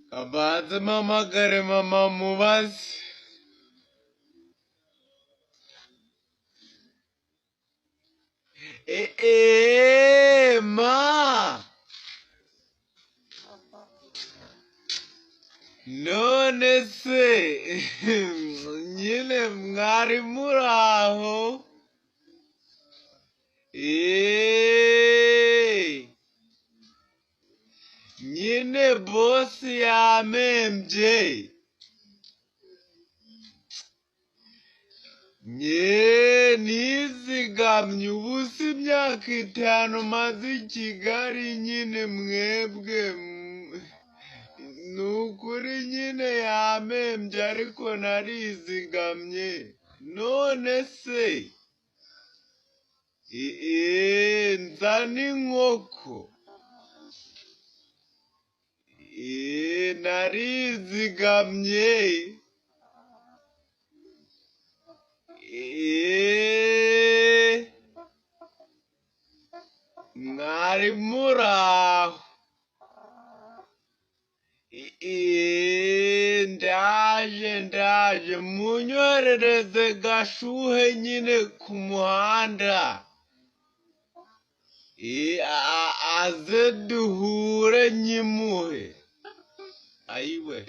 kabanze mpamagare mama mubaze. Ma none se nyine mwari muraho? Nyine bosi yamembye. Nizigamye ubusa imyaka 5 maze i Kigali nyine mwebwe. Nukuri nyine yamembye ariko narizigamye. None se nzana inkoko. Narizigamye. Mwari muraho? Ndaje munyorereze Gashuhe nyine ku muhanda. Aze duhure nyimuhe. Ayiwe.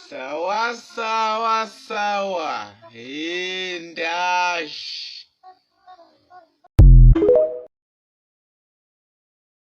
Sawa sawa sawa.